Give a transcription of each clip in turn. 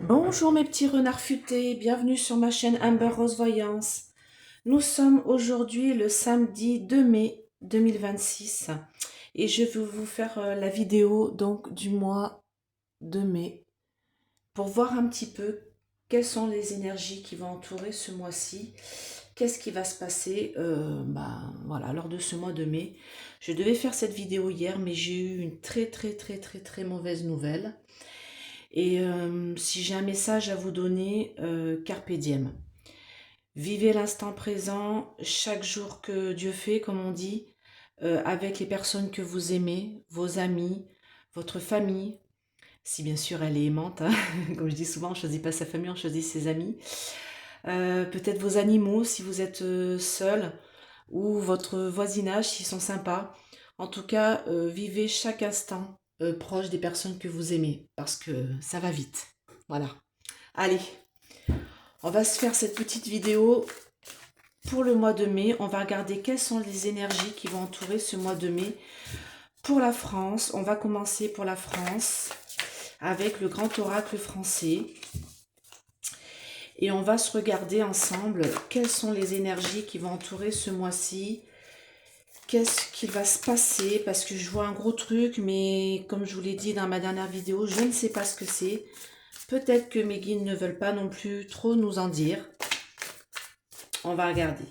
Bonjour mes petits renards futés, bienvenue sur ma chaîne Amber Rose Voyance. Nous sommes aujourd'hui le samedi 2 mai 2026 et je vais vous faire la vidéo donc du mois de mai pour voir un petit peu quelles sont les énergies qui vont entourer ce mois-ci, qu'est-ce qui va se passer voilà, lors de ce mois de mai. Je devais faire cette vidéo hier mais j'ai eu une très mauvaise nouvelle. Et si j'ai un message à vous donner, carpe diem. Vivez l'instant présent, chaque jour que Dieu fait, comme on dit, avec les personnes que vous aimez, vos amis, votre famille, si bien sûr elle est aimante, hein. Comme je dis souvent, on ne choisit pas sa famille, on choisit ses amis. Peut-être vos animaux si vous êtes seul, ou votre voisinage s'ils sont sympas. En tout cas, vivez chaque instant proche des personnes que vous aimez, parce que ça va vite. Voilà. Allez, on va se faire cette petite vidéo pour le mois de mai. On va regarder quelles sont les énergies qui vont entourer ce mois de mai. Pour la France, on va commencer pour la France avec le grand oracle français. Et on va se regarder ensemble quelles sont les énergies qui vont entourer ce mois-ci. Qu'est-ce qui va se passer? Parce que je vois un gros truc, mais comme je vous l'ai dit dans ma dernière vidéo, je ne sais pas ce que c'est. Peut-être que mes guides ne veulent pas non plus trop nous en dire. On va regarder.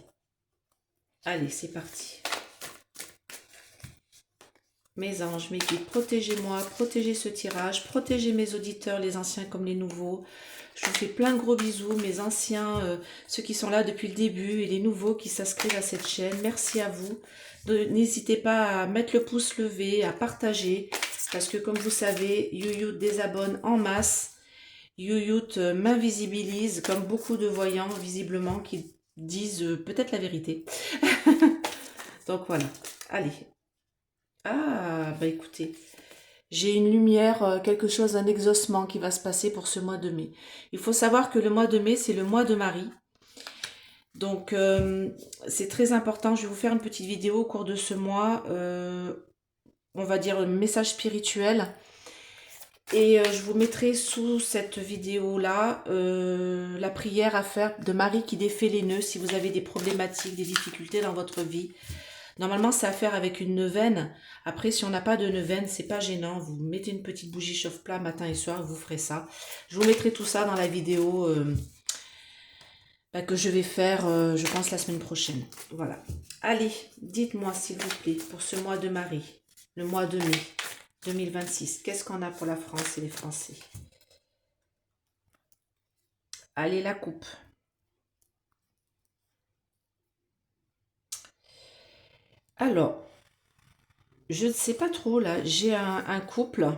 Allez, c'est parti. Mes anges, mes guides, protégez-moi, protégez ce tirage, protégez mes auditeurs, les anciens comme les nouveaux. Je vous fais plein de gros bisous, mes anciens, ceux qui sont là depuis le début et les nouveaux qui s'inscrivent à cette chaîne. Merci à vous. N'hésitez pas à mettre le pouce levé, à partager, parce que comme vous savez, YouYout désabonne en masse. YouYout m'invisibilise, comme beaucoup de voyants, visiblement, qui disent peut-être la vérité. Donc voilà, allez. Ah, bah écoutez, j'ai une lumière, quelque chose, un exaucement qui va se passer pour ce mois de mai. Il faut savoir que le mois de mai, c'est le mois de Marie. Donc, c'est très important. Je vais vous faire une petite vidéo au cours de ce mois. On va dire un message spirituel. Et je vous mettrai sous cette vidéo-là la prière à faire de Marie qui défait les nœuds si vous avez des problématiques, des difficultés dans votre vie. Normalement, c'est à faire avec une neuvaine. Après, si on n'a pas de neuvaine, c'est pas gênant. Vous mettez une petite bougie chauffe-plat matin et soir, vous ferez ça. Je vous mettrai tout ça dans la vidéo que je vais faire, je pense, la semaine prochaine. Voilà. Allez, dites-moi, s'il vous plaît, pour ce mois de Marie, le mois de mai 2026, qu'est-ce qu'on a pour la France et les Français? Allez, la coupe. Alors, je ne sais pas trop, là. J'ai un couple.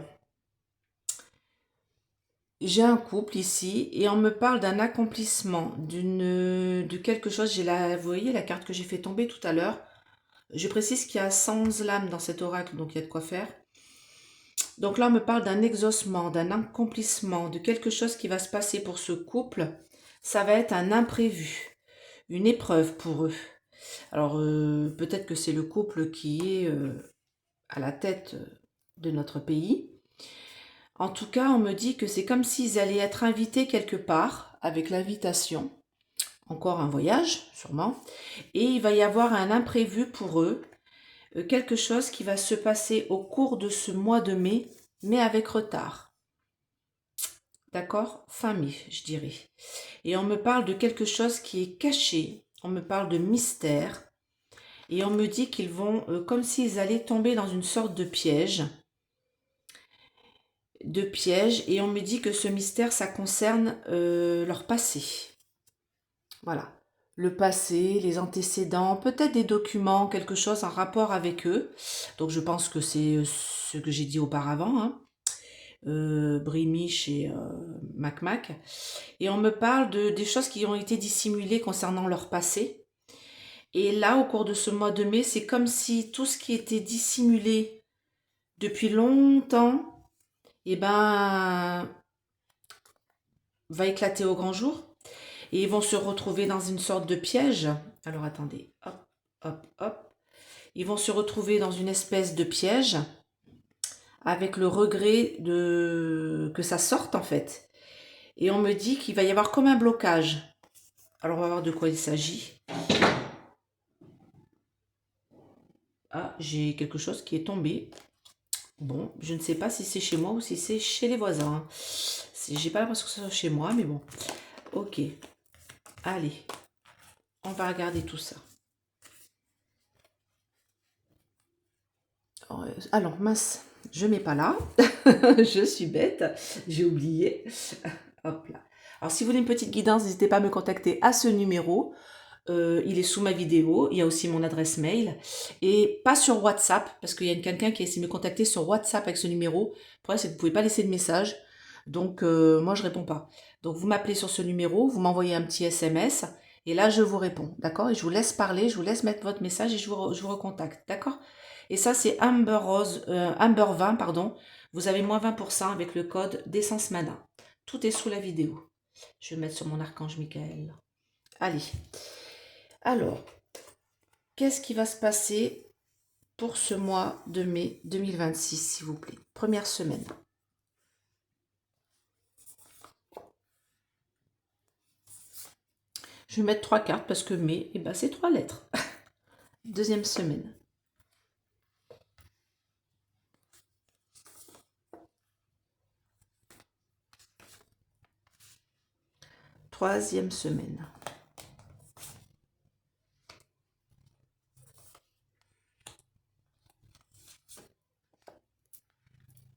J'ai un couple ici et on me parle d'un accomplissement, de quelque chose. Vous voyez la carte que j'ai fait tomber tout à l'heure. Je précise qu'il y a 111 lames dans cet oracle, donc il y a de quoi faire. Donc là, on me parle d'un exaucement, d'un accomplissement, de quelque chose qui va se passer pour ce couple. Ça va être un imprévu, une épreuve pour eux. Alors, peut-être que c'est le couple qui est à la tête de notre pays. En tout cas, on me dit que c'est comme s'ils allaient être invités quelque part avec l'invitation. Encore un voyage, sûrement. Et il va y avoir un imprévu pour eux, quelque chose qui va se passer au cours de ce mois de mai, mais avec retard. D'accord? Fin mai, je dirais. Et on me parle de quelque chose qui est caché. On me parle de mystère. Et on me dit qu'ils vont, comme s'ils allaient tomber dans une sorte de piège. Et on me dit que ce mystère, ça concerne leur passé. Voilà. Le passé, les antécédents, peut-être des documents, quelque chose en rapport avec eux. Donc je pense que c'est ce que j'ai dit auparavant, hein. Brimich et Mac. Et on me parle des choses qui ont été dissimulées concernant leur passé. Et là, au cours de ce mois de mai, c'est comme si tout ce qui était dissimulé depuis longtemps, eh ben, va éclater au grand jour. Et ils vont se retrouver dans une sorte de piège. Alors attendez, hop. Ils vont se retrouver dans une espèce de piège avec le regret que ça sorte en fait. Et on me dit qu'il va y avoir comme un blocage. Alors, on va voir de quoi il s'agit. Ah, j'ai quelque chose qui est tombé. Bon, je ne sais pas si c'est chez moi ou si c'est chez les voisins. J'ai pas l'impression que ce soit chez moi, mais bon. Ok. Allez, on va regarder tout ça. Alors, mince, je ne mets pas là. Je suis bête. J'ai oublié. Hop là. Alors, si vous voulez une petite guidance, n'hésitez pas à me contacter à ce numéro. Il est sous ma vidéo. Il y a aussi mon adresse mail. Et pas sur WhatsApp, parce qu'il y a quelqu'un qui a essayé de me contacter sur WhatsApp avec ce numéro. Le problème, c'est que vous ne pouvez pas laisser de message. Donc, moi, je ne réponds pas. Donc, vous m'appelez sur ce numéro, vous m'envoyez un petit SMS. Et là, je vous réponds. D'accord? Et je vous laisse parler, je vous laisse mettre votre message et je vous recontacte. D'accord? Et ça, c'est Amber Rose, Amber 20, pardon. Vous avez moins 20% avec le code d'Essence Mana. Tout est sous la vidéo. Je vais le mettre sur mon archange Michael. Allez. Alors, qu'est-ce qui va se passer pour ce mois de mai 2026, s'il vous plaît? Première semaine. Je vais mettre 3 cartes parce que mai, eh ben, c'est 3 lettres. Deuxième semaine. Troisième semaine.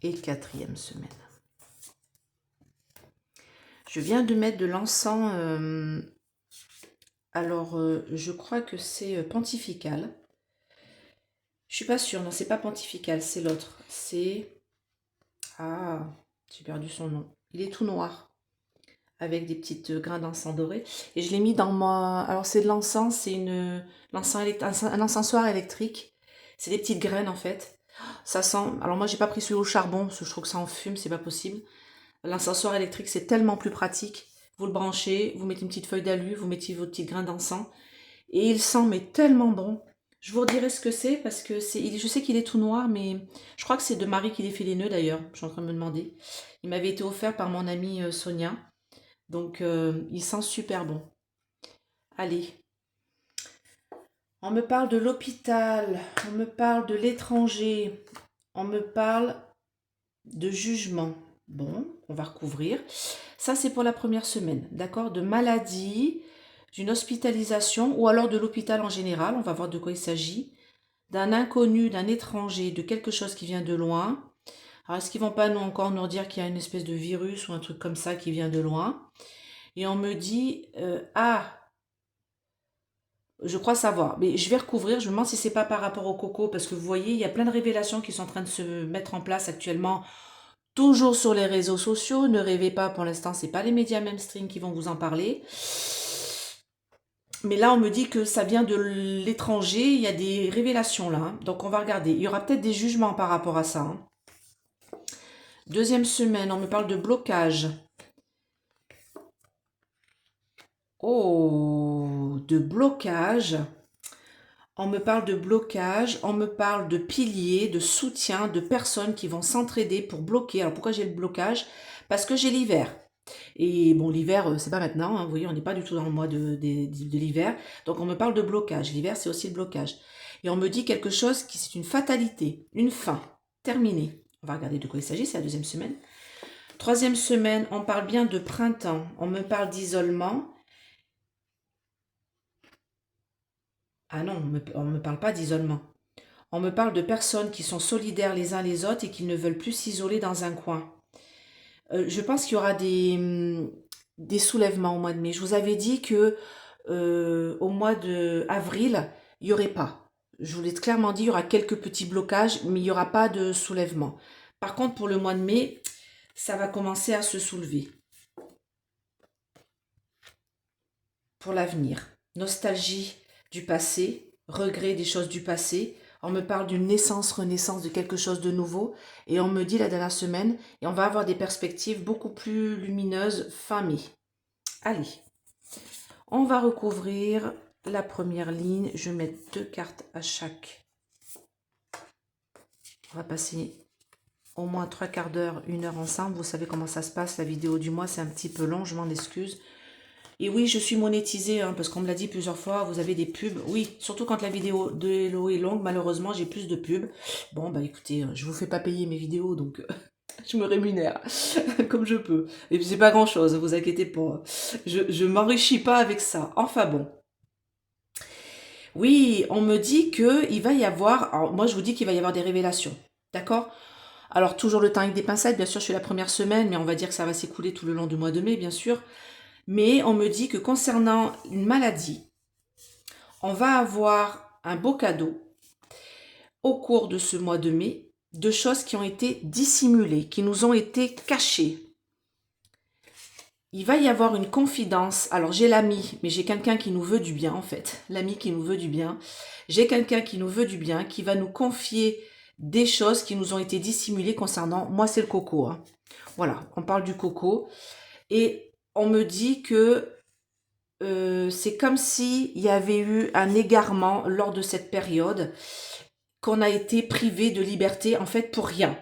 Et quatrième semaine. Je viens de mettre de l'encens. Je crois que c'est pontifical. Je suis pas sûre. Non, c'est pas pontifical, c'est l'autre. C'est... Ah, j'ai perdu son nom. Il est tout noir, avec des petites grains d'encens dorés. Et je l'ai mis dans ma... Alors, c'est de l'encens, c'est un encensoir électrique. C'est des petites graines, en fait. Ça sent... Alors, moi, j'ai pas pris celui au charbon, parce que je trouve que ça en fume, c'est pas possible. L'encensoir électrique, c'est tellement plus pratique. Vous le branchez, vous mettez une petite feuille d'alu, vous mettez vos petits grains d'encens. Et il sent mais tellement bon. Je vous redirai ce que c'est parce que je sais qu'il est tout noir, mais je crois que c'est de Marie qui les fait les nœuds d'ailleurs. Je suis en train de me demander. Il m'avait été offert par mon amie Sonia. Donc il sent super bon. Allez. On me parle de l'hôpital, on me parle de l'étranger, on me parle de jugement. Bon, on va recouvrir. Ça, c'est pour la première semaine, d'accord? De maladie, d'une hospitalisation ou alors de l'hôpital en général. On va voir de quoi il s'agit. D'un inconnu, d'un étranger, de quelque chose qui vient de loin. Alors, est-ce qu'ils vont pas encore nous dire qu'il y a une espèce de virus ou un truc comme ça qui vient de loin? Et on me dit, ah, je crois savoir, mais je vais recouvrir, je me demande si c'est pas par rapport au coco, parce que vous voyez, il y a plein de révélations qui sont en train de se mettre en place actuellement, toujours sur les réseaux sociaux. Ne rêvez pas, pour l'instant, c'est pas les médias mainstream qui vont vous en parler. Mais là, on me dit que ça vient de l'étranger, il y a des révélations là, hein. Donc on va regarder. Il y aura peut-être des jugements par rapport à ça, hein. Deuxième semaine, on me parle de blocage. Oh, de blocage. On me parle de blocage, on me parle de piliers, de soutien, de personnes qui vont s'entraider pour bloquer. Alors pourquoi j'ai le blocage? Parce que j'ai l'hiver. Et bon, l'hiver, c'est pas maintenant, hein, vous voyez, on n'est pas du tout dans le mois de l'hiver. Donc on me parle de blocage. L'hiver, c'est aussi le blocage. Et on me dit quelque chose qui c'est une fatalité, une fin, terminée. On va regarder de quoi il s'agit, c'est la deuxième semaine. Troisième semaine, on parle bien de printemps. On me parle d'isolement. Ah non, on ne me parle pas d'isolement. On me parle de personnes qui sont solidaires les uns les autres et qui ne veulent plus s'isoler dans un coin. Je pense qu'il y aura des soulèvements au mois de mai. Je vous avais dit que au mois d'avril, il n'y aurait pas. Je vous l'ai clairement dit, il y aura quelques petits blocages, mais il n'y aura pas de soulèvement. Par contre, pour le mois de mai, ça va commencer à se soulever. Pour l'avenir. Nostalgie du passé, regret des choses du passé. On me parle d'une naissance, renaissance de quelque chose de nouveau. Et on me dit la dernière semaine, et on va avoir des perspectives beaucoup plus lumineuses fin mai. Allez, on va recouvrir la première ligne. Je vais mettre 2 cartes à chaque. On va passer au moins 3/4 d'heure, 1 heure ensemble. Vous savez comment ça se passe, la vidéo du mois, c'est un petit peu long, je m'en excuse. Et oui, je suis monétisée, hein, parce qu'on me l'a dit plusieurs fois, vous avez des pubs. Oui, surtout quand la vidéo de Hello est longue, malheureusement, j'ai plus de pubs. Bon, bah écoutez, je vous fais pas payer mes vidéos, donc je me rémunère comme je peux. Et puis c'est pas grand-chose, vous inquiétez pas. Je m'enrichis pas avec ça. Enfin bon. Oui, on me dit que il va y avoir... Alors moi, je vous dis qu'il va y avoir des révélations. D'accord? Alors toujours le temps avec des pincettes, bien sûr, je suis la première semaine, mais on va dire que ça va s'écouler tout le long du mois de mai, bien sûr. Mais on me dit que concernant une maladie, on va avoir un beau cadeau au cours de ce mois de mai, de choses qui ont été dissimulées, qui nous ont été cachées. Il va y avoir une confidence. Alors j'ai l'ami, mais j'ai quelqu'un qui nous veut du bien en fait. L'ami qui nous veut du bien. J'ai quelqu'un qui nous veut du bien, qui va nous confier des choses qui nous ont été dissimulées concernant... Moi c'est le coco. Hein. Voilà, on parle du coco. Et on me dit que c'est comme s'il y avait eu un égarement lors de cette période, qu'on a été privé de liberté en fait pour rien.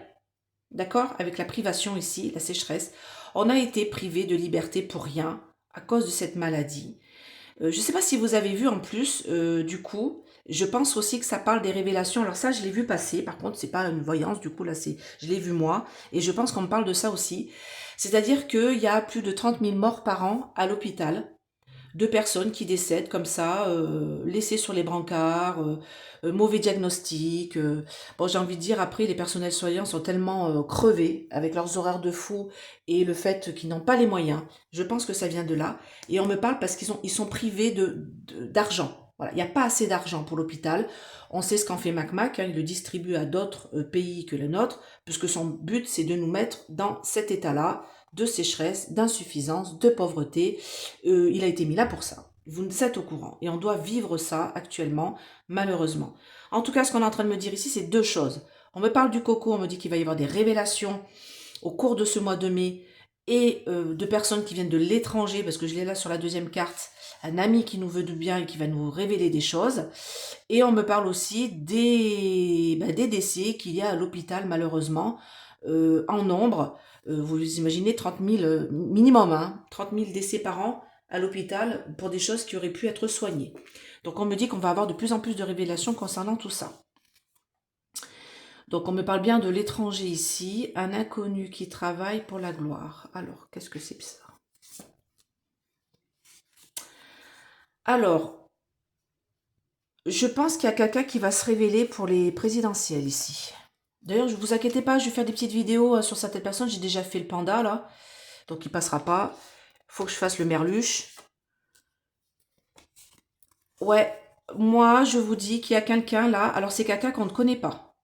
D'accord? Avec la privation ici, la sécheresse, on a été privé de liberté pour rien à cause de cette maladie. Je ne sais pas si vous avez vu en plus, du coup, je pense aussi que ça parle des révélations. Alors ça, je l'ai vu passer. Par contre, c'est pas une voyance. Du coup, là, je l'ai vu moi. Et je pense qu'on me parle de ça aussi. C'est-à-dire qu'il y a plus de 30 000 morts par an à l'hôpital de personnes qui décèdent comme ça, laissées sur les brancards, mauvais diagnostic. Bon, j'ai envie de dire, après, les personnels soignants sont tellement crevés avec leurs horaires de fou et le fait qu'ils n'ont pas les moyens. Je pense que ça vient de là. Et on me parle parce ils sont privés d'argent. Voilà, il n'y a pas assez d'argent pour l'hôpital. On sait ce qu'en fait MacMac, hein, il le distribue à d'autres pays que le nôtre, puisque son but, c'est de nous mettre dans cet état-là, de sécheresse, d'insuffisance, de pauvreté. Il a été mis là pour ça. Vous êtes au courant. Et on doit vivre ça actuellement, malheureusement. En tout cas, ce qu'on est en train de me dire ici, c'est deux choses. On me parle du coco, on me dit qu'il va y avoir des révélations au cours de ce mois de mai et de personnes qui viennent de l'étranger, parce que je l'ai là sur la deuxième carte, un ami qui nous veut du bien et qui va nous révéler des choses. Et on me parle aussi des décès qu'il y a à l'hôpital, malheureusement, en nombre. Vous imaginez 30 000 minimum, hein, 30 000 décès par an à l'hôpital pour des choses qui auraient pu être soignées. Donc on me dit qu'on va avoir de plus en plus de révélations concernant tout ça. Donc on me parle bien de l'étranger ici, un inconnu qui travaille pour la gloire. Alors, qu'est-ce que c'est que ça? Alors, je pense qu'il y a quelqu'un qui va se révéler pour les présidentielles ici. D'ailleurs, ne vous inquiétez pas, je vais faire des petites vidéos sur certaines personnes. J'ai déjà fait le panda, là. Donc, il passera pas. Faut que je fasse le merluche. Ouais, moi, je vous dis qu'il y a quelqu'un là. Alors, c'est quelqu'un qu'on ne connaît pas.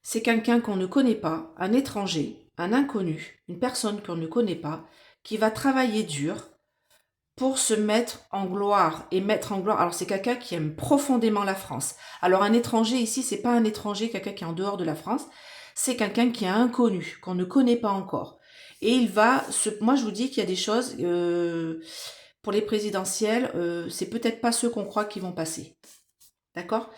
C'est quelqu'un qu'on ne connaît pas, un étranger, un inconnu, une personne qu'on ne connaît pas, qui va travailler dur pour se mettre en gloire et mettre en gloire. Alors c'est quelqu'un qui aime profondément la France. Alors un étranger ici, c'est pas un étranger, quelqu'un qui est en dehors de la France, c'est quelqu'un qui est inconnu, qu'on ne connaît pas encore. Et moi je vous dis qu'il y a des choses pour les présidentielles, c'est peut-être pas ceux qu'on croit qui vont passer. D'accord?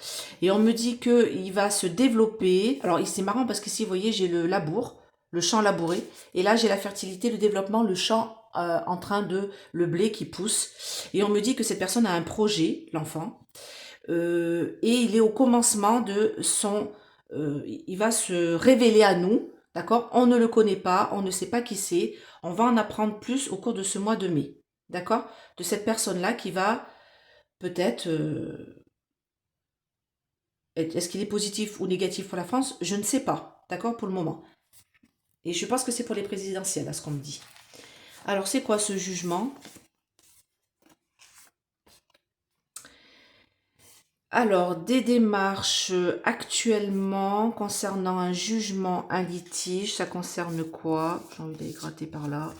Et on me dit qu'il va se développer. Alors c'est marrant parce qu'ici, vous voyez, j'ai le labour, le champ labouré. Et là, j'ai la fertilité, le développement, le champ en train de... le blé qui pousse. Et on me dit que cette personne a un projet, l'enfant. Et il est au commencement de son... il va se révéler à nous. D'accord? On ne le connaît pas, on ne sait pas qui c'est. On va en apprendre plus au cours de ce mois de mai. D'accord? De cette personne-là qui va peut-être... est-ce qu'il est positif ou négatif pour la France? Je ne sais pas, d'accord, pour le moment. Et je pense que c'est pour les présidentielles, à ce qu'on me dit. Alors, c'est quoi ce jugement? Alors, des démarches actuellement concernant un jugement, un litige, ça concerne quoi? J'ai envie d'aller gratter par là.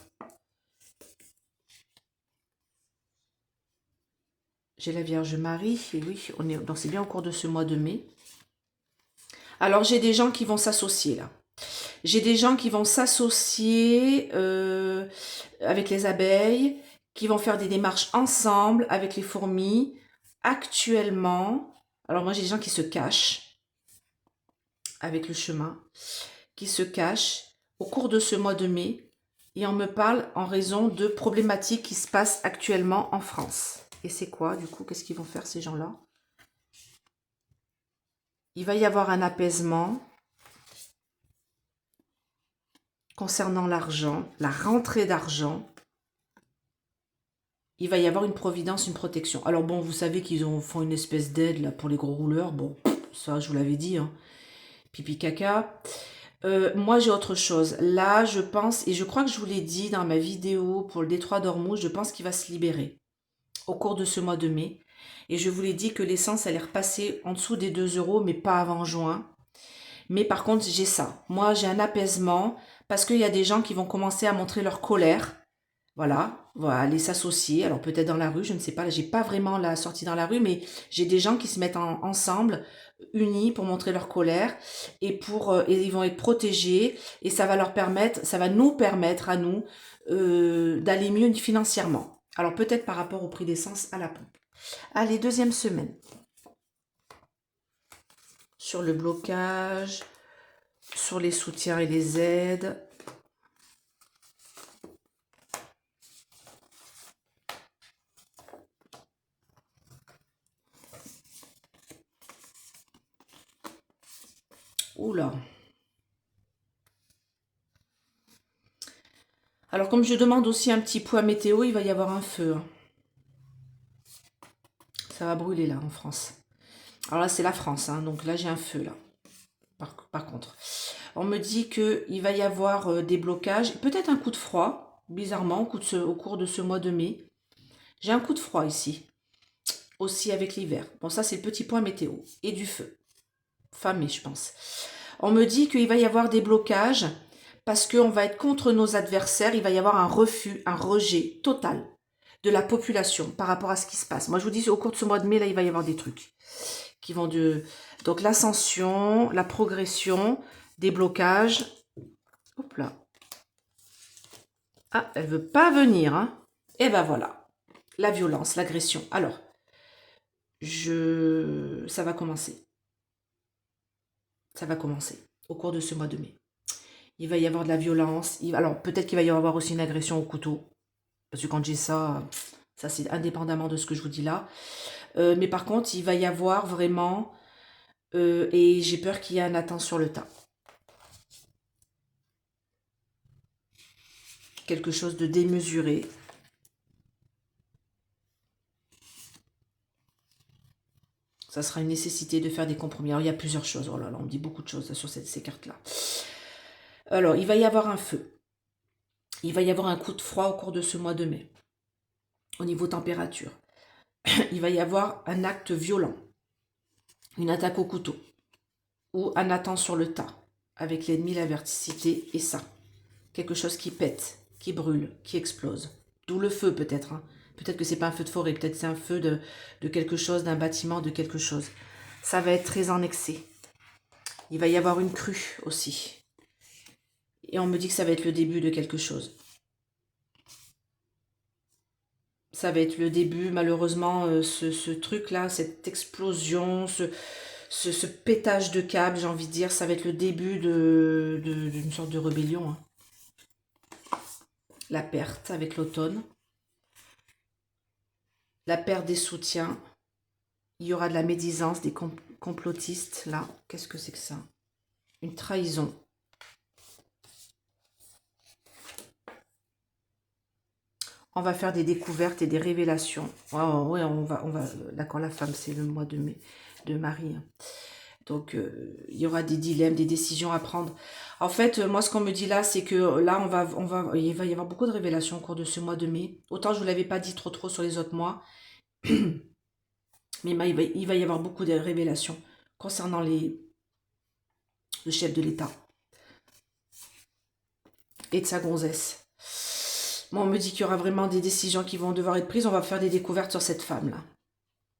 J'ai la Vierge Marie, et oui, donc c'est bien au cours de ce mois de mai. Alors, j'ai des gens qui vont s'associer là. J'ai des gens qui vont s'associer avec les abeilles, qui vont faire des démarches ensemble avec les fourmis. Actuellement, alors moi j'ai des gens qui se cachent avec le chemin. qui se cachent au cours de ce mois de mai et on me parle en raison de problématiques qui se passent actuellement en France. Et c'est quoi du coup? Qu'est-ce qu'ils vont faire ces gens-là? Il va y avoir un apaisement concernant l'argent, la rentrée d'argent. Il va y avoir une providence, une protection. Alors bon, vous savez qu'ils font une espèce d'aide là pour les gros rouleurs. Bon, ça je vous l'avais dit, hein. Pipi caca. Moi j'ai autre chose. Là je pense, et je crois que je vous l'ai dit dans ma vidéo pour le détroit d'Ormuz, je pense qu'il va se libérer au cours de ce mois de mai. Et je vous l'ai dit que l'essence allait repasser en dessous des 2 euros, mais pas avant juin. Mais par contre j'ai ça. Moi j'ai un apaisement parce qu'il y a des gens qui vont commencer à montrer leur colère. Voilà, aller s'associer. Alors peut-être dans la rue, je ne sais pas. Là, j'ai pas vraiment la sortie dans la rue, mais j'ai des gens qui se mettent ensemble, unis pour montrer leur colère et ils vont être protégés et ça va leur permettre, ça va nous permettre à nous d'aller mieux financièrement. Alors peut-être par rapport au prix d'essence à la pompe. Allez, deuxième semaine. Sur le blocage, sur les soutiens et les aides. Oula. Alors comme je demande aussi un petit poids météo, il va y avoir un feu. Ça va brûler là en France. Alors là c'est la France, hein, donc là j'ai un feu là. Par contre, on me dit qu'il va y avoir des blocages, peut-être un coup de froid, bizarrement au cours de ce mois de mai. J'ai un coup de froid ici, aussi avec l'hiver. Bon ça c'est le petit point météo. Et du feu. Fin mai je pense. On me dit qu'il va y avoir des blocages parce qu'on va être contre nos adversaires, il va y avoir un refus, un rejet total de la population par rapport à ce qui se passe. Moi je vous dis au cours de ce mois de mai là il va y avoir des trucs qui vont donc l'ascension, la progression, des blocages. Hop là. Ah, elle veut pas venir, hein. Et ben voilà. La violence, l'agression. Alors, ça va commencer. Ça va commencer au cours de ce mois de mai. Il va y avoir de la violence. Alors, peut-être qu'il va y avoir aussi une agression au couteau. Parce que quand j'ai ça c'est indépendamment de ce que je vous dis là. Mais par contre, il va y avoir vraiment... et j'ai peur qu'il y ait un attentat sur le tas. Quelque chose de démesuré. Ça sera une nécessité de faire des compromis. Alors, il y a plusieurs choses. Oh là là, on me dit beaucoup de choses sur ces cartes-là. Alors, il va y avoir un feu. Il va y avoir un coup de froid au cours de ce mois de mai. Au niveau température. Il va y avoir un acte violent. Une attaque au couteau. Ou un attentat sur le tas. Avec l'ennemi, la verticité et ça. Quelque chose qui pète, qui brûle, qui explose. D'où le feu peut-être. Hein. Peut-être que c'est pas un feu de forêt. Peut-être c'est un feu de quelque chose, d'un bâtiment, de quelque chose. Ça va être très annexé. Il va y avoir une crue aussi. Et on me dit que ça va être le début de quelque chose. Ça va être le début, malheureusement, ce truc-là, cette explosion, ce pétage de câble, j'ai envie de dire, ça va être le début d'une sorte de rébellion. Hein. La perte avec l'automne. La perte des soutiens. Il y aura de la médisance, des complotistes, là. Qu'est-ce que c'est que ça? Une trahison. On va faire des découvertes et des révélations. Oh, ouais, on va. D'accord, la femme, c'est le mois de mai, de Marie. Hein. Donc, il y aura des dilemmes, des décisions à prendre. En fait, moi, ce qu'on me dit là, c'est que là, il va y avoir beaucoup de révélations au cours de ce mois de mai. Autant je ne vous l'avais pas dit trop sur les autres mois. Mais il va y avoir beaucoup de révélations concernant le chef de l'État et de sa gonzesse. Moi, on me dit qu'il y aura vraiment des décisions qui vont devoir être prises. On va faire des découvertes sur cette femme-là.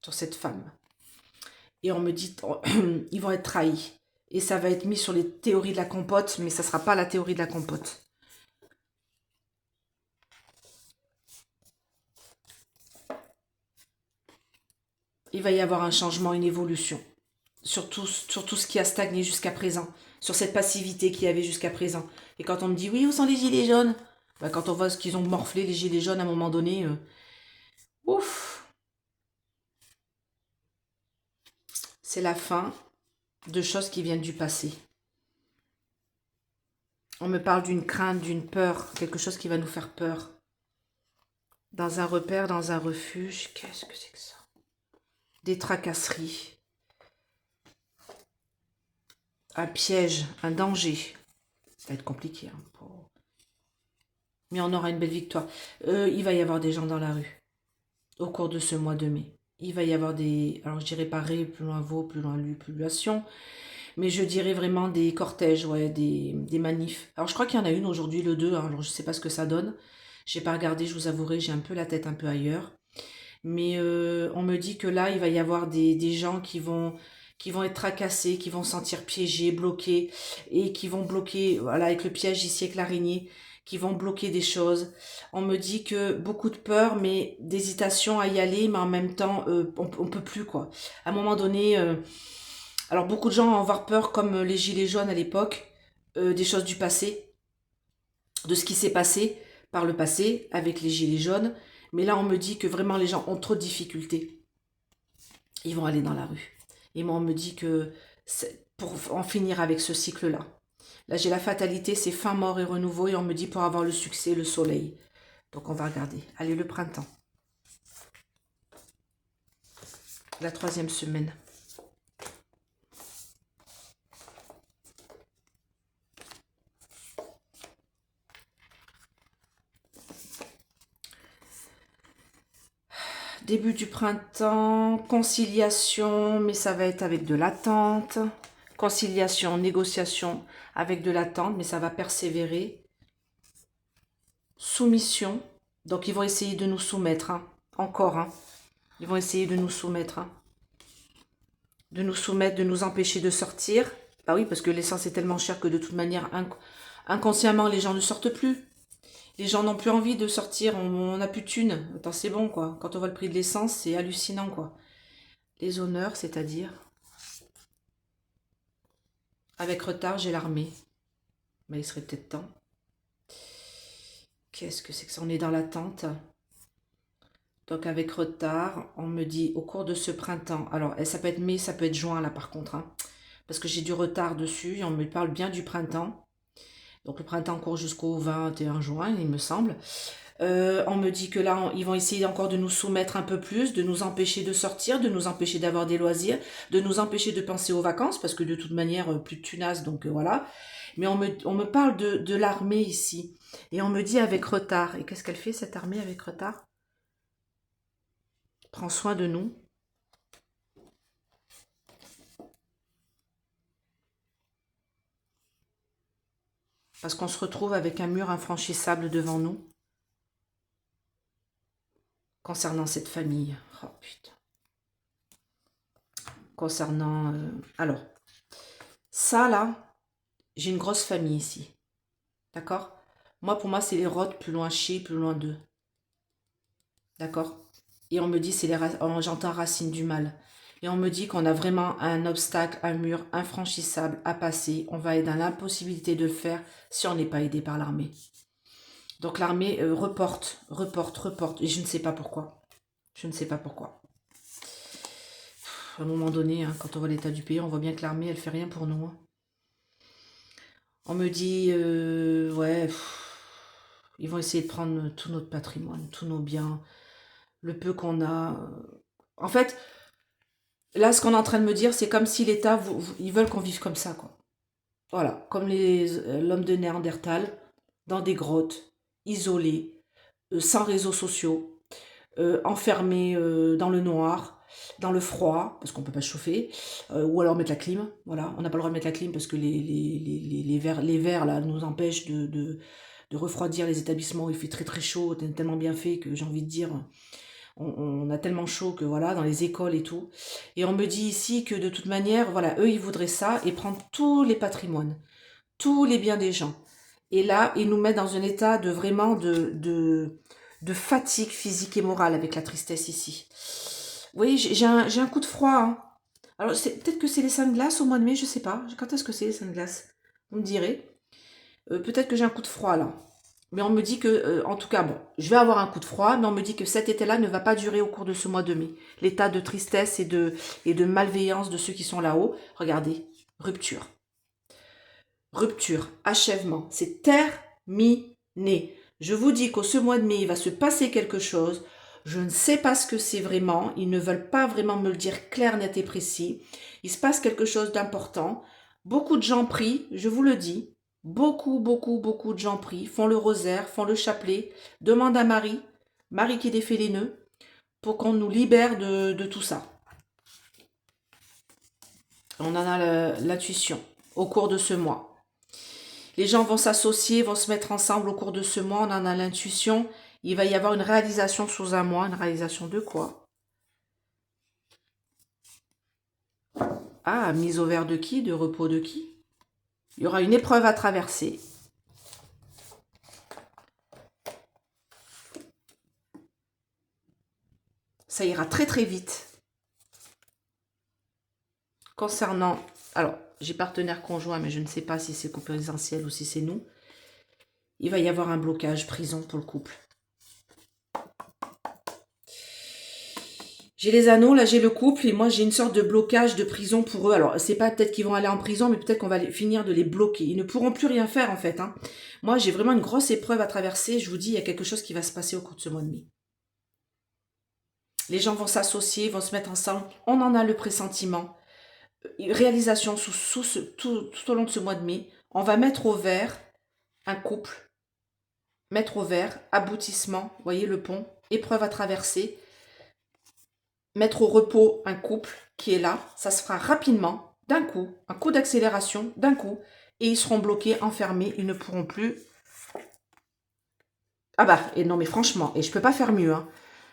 Sur cette femme. Et on me dit ils vont être trahis. Et ça va être mis sur les théories de la compote, mais ça ne sera pas la théorie de la compote. Il va y avoir un changement, une évolution. sur tout ce qui a stagné jusqu'à présent, sur cette passivité qu'il y avait jusqu'à présent. Et quand on me dit, oui, où sont les gilets jaunes? Bah, quand on voit ce qu'ils ont morflé, les gilets jaunes, à un moment donné, ouf, c'est la fin de choses qui viennent du passé. On me parle d'une crainte, d'une peur, quelque chose qui va nous faire peur. Dans un repère, dans un refuge, qu'est-ce que c'est que ça? Des tracasseries, un piège, un danger. Ça va être compliqué. Hein, mais on aura une belle victoire. Il va y avoir des gens dans la rue au cours de ce mois de mai. Il va y avoir des... Alors je dirais pas Ré, plus loin Vaud, plus loin Lu, plus loin Sion. Mais je dirais vraiment des cortèges, ouais, des manifs. Alors je crois qu'il y en a une aujourd'hui, le 2. Hein, alors je sais pas ce que ça donne. J'ai pas regardé, je vous avouerai, j'ai un peu la tête un peu ailleurs. Mais on me dit que là, il va y avoir des gens qui vont être tracassés, qui vont se sentir piégés, bloqués, et qui vont bloquer, voilà, avec le piège ici avec l'araignée, qui vont bloquer des choses. On me dit que beaucoup de peur, mais d'hésitation à y aller, mais en même temps, on peut plus, quoi. À un moment donné, alors beaucoup de gens vont avoir peur, comme les gilets jaunes à l'époque, des choses du passé, de ce qui s'est passé par le passé avec les gilets jaunes. Mais là, on me dit que vraiment les gens ont trop de difficultés. Ils vont aller dans la rue. Et moi, on me dit que pour en finir avec ce cycle-là. Là, j'ai la fatalité, c'est fin, mort et renouveau. Et on me dit pour avoir le succès, le soleil. Donc, on va regarder. Allez, le printemps. La 3e semaine. Début du printemps, conciliation, mais ça va être avec de l'attente. Conciliation, négociation avec de l'attente, mais ça va persévérer. Soumission, donc ils vont essayer de nous soumettre, hein. Encore. Hein. Ils vont essayer de nous soumettre. Hein. De nous soumettre, de nous empêcher de sortir. Bah oui, parce que l'essence est tellement chère que de toute manière, inconsciemment, les gens ne sortent plus. Les gens n'ont plus envie de sortir, on n'a plus de thunes. Attends, c'est bon, quoi. Quand on voit le prix de l'essence, c'est hallucinant, quoi. Les honneurs, c'est-à-dire... Avec retard, j'ai l'armée. Mais il serait peut-être temps. Qu'est-ce que c'est que ça? On est dans l'attente. Donc avec retard, on me dit au cours de ce printemps. Alors, ça peut être mai, ça peut être juin, là, par contre. Hein, parce que j'ai du retard dessus. Et on me parle bien du printemps. Donc le printemps court jusqu'au 21 juin, il me semble. On me dit que là, ils vont essayer encore de nous soumettre un peu plus, de nous empêcher de sortir, de nous empêcher d'avoir des loisirs, de nous empêcher de penser aux vacances, parce que de toute manière, plus de tunas, donc voilà. Mais on me parle de l'armée ici. Et on me dit avec retard. Et qu'est-ce qu'elle fait, cette armée, avec retard? Prends soin de nous. Parce qu'on se retrouve avec un mur infranchissable devant nous. Concernant cette famille. Oh putain. Concernant... alors, ça là, j'ai une grosse famille ici. D'accord? Moi, pour moi, c'est les rotes, plus loin chez, plus loin d'eux. D'accord? Et on me dit, c'est j'entends racine du mal. Et on me dit qu'on a vraiment un obstacle, un mur infranchissable à passer. On va être dans l'impossibilité de le faire si on n'est pas aidé par l'armée. Donc l'armée reporte. Et je ne sais pas pourquoi. Je ne sais pas pourquoi. À un moment donné, hein, quand on voit l'état du pays, on voit bien que l'armée, elle fait rien pour nous. Hein. On me dit, ouais, ils vont essayer de prendre tout notre patrimoine, tous nos biens, le peu qu'on a. En fait, là, ce qu'on est en train de me dire, c'est comme si l'État, ils veulent qu'on vive comme ça, quoi. Voilà, comme l'homme de Néandertal, dans des grottes, isolés, sans réseaux sociaux, enfermés dans le noir, dans le froid, parce qu'on ne peut pas se chauffer, ou alors mettre la clim, voilà, on n'a pas le droit de mettre la clim parce que les verres là, nous empêchent de refroidir les établissements, il fait très très chaud, tellement bien fait que j'ai envie de dire, on a tellement chaud que voilà, dans les écoles et tout, et on me dit ici que de toute manière, voilà, eux ils voudraient ça, et prendre tous les patrimoines, tous les biens des gens, et là, ils nous mettent dans un état de vraiment de fatigue physique et morale avec la tristesse ici. Vous voyez, j'ai un coup de froid. Hein. Alors, peut-être que c'est les Saints de glace au mois de mai, je sais pas. Quand est-ce que c'est les Saints de glace? Vous me direz. Peut-être que j'ai un coup de froid là. Mais on me dit que, en tout cas, bon, je vais avoir un coup de froid, mais on me dit que cet été-là ne va pas durer au cours de ce mois de mai. L'état de tristesse et de malveillance de ceux qui sont là-haut. Regardez, rupture. Rupture, achèvement, c'est terminé. Je vous dis qu'au ce mois de mai, il va se passer quelque chose. Je ne sais pas ce que c'est vraiment. Ils ne veulent pas vraiment me le dire clair, net et précis. Il se passe quelque chose d'important. Beaucoup de gens prient, je vous le dis. Beaucoup, beaucoup, beaucoup de gens prient, font le rosaire, font le chapelet, demandent à Marie, Marie qui défait les nœuds, pour qu'on nous libère de tout ça. On en a l'intuition au cours de ce mois. Les gens vont s'associer, vont se mettre ensemble au cours de ce mois, on en a l'intuition. Il va y avoir une réalisation sous un mois. Une réalisation de quoi? Ah, mise au vert de qui? De repos de qui? Il y aura une épreuve à traverser. Ça ira très très vite. Concernant... Alors, j'ai partenaire conjoint, mais je ne sais pas si c'est couple essentiel ou si c'est nous. Il va y avoir un blocage prison pour le couple. J'ai les anneaux, là j'ai le couple, et moi j'ai une sorte de blocage de prison pour eux. Alors c'est pas peut-être qu'ils vont aller en prison, mais peut-être qu'on va finir de les bloquer. Ils ne pourront plus rien faire en fait. Hein. Moi j'ai vraiment une grosse épreuve à traverser. Je vous dis, il y a quelque chose qui va se passer au cours de ce mois de mai. Les gens vont s'associer, vont se mettre ensemble. On en a le pressentiment. Réalisation tout au long de ce mois de mai. On va mettre au vert un couple. Mettre au vert, aboutissement, voyez le pont, épreuve à traverser. Mettre au repos un couple qui est là, ça se fera rapidement, d'un coup, un coup d'accélération, d'un coup, et ils seront bloqués, enfermés, ils ne pourront plus... Ah bah, et non mais franchement, et je peux pas faire mieux, hein.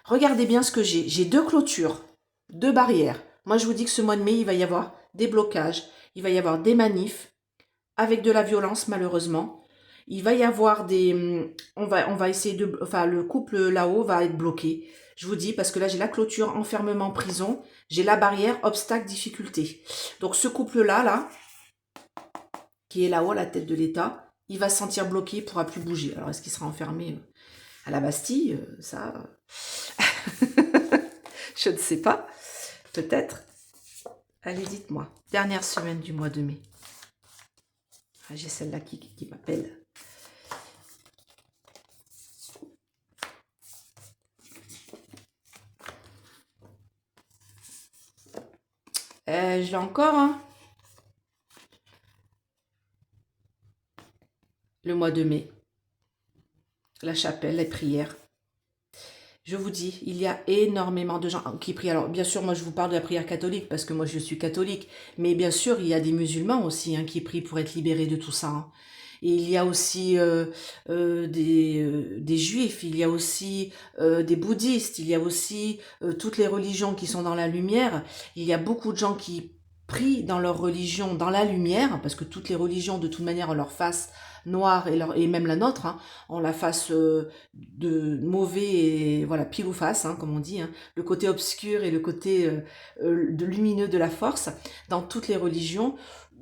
Regardez bien ce que j'ai 2 clôtures, 2 barrières. Moi je vous dis que ce mois de mai, il va y avoir des blocages, il va y avoir des manifs, avec de la violence malheureusement. Il va y avoir des... On va essayer de... Enfin, le couple là-haut va être bloqué. Je vous dis, parce que là, j'ai la clôture, enfermement, prison. J'ai la barrière, obstacle, difficulté. Donc, ce couple-là, là, qui est là-haut, à la tête de l'État, il va se sentir bloqué, il ne pourra plus bouger. Alors, est-ce qu'il sera enfermé à la Bastille? Ça... je ne sais pas. Peut-être. Allez, dites-moi. Dernière semaine du mois de mai. Ah, j'ai celle-là qui m'appelle. Je l'ai encore, hein. Le mois de mai. La chapelle, les prières. Je vous dis, il y a énormément de gens qui prient. Alors, bien sûr, moi, je vous parle de la prière catholique parce que moi, je suis catholique. Mais bien sûr, il y a des musulmans aussi hein, qui prient pour être libérés de tout ça. Hein. Et il y a aussi des juifs, il y a aussi des bouddhistes, il y a aussi toutes les religions qui sont dans la lumière. Il y a beaucoup de gens qui prient dans leur religion, dans la lumière, parce que toutes les religions, de toute manière, ont leur face noire et même la nôtre, hein, ont la face de mauvais et voilà, pile ou face, hein, comme on dit, hein, le côté obscur et le côté de lumineux de la force dans toutes les religions.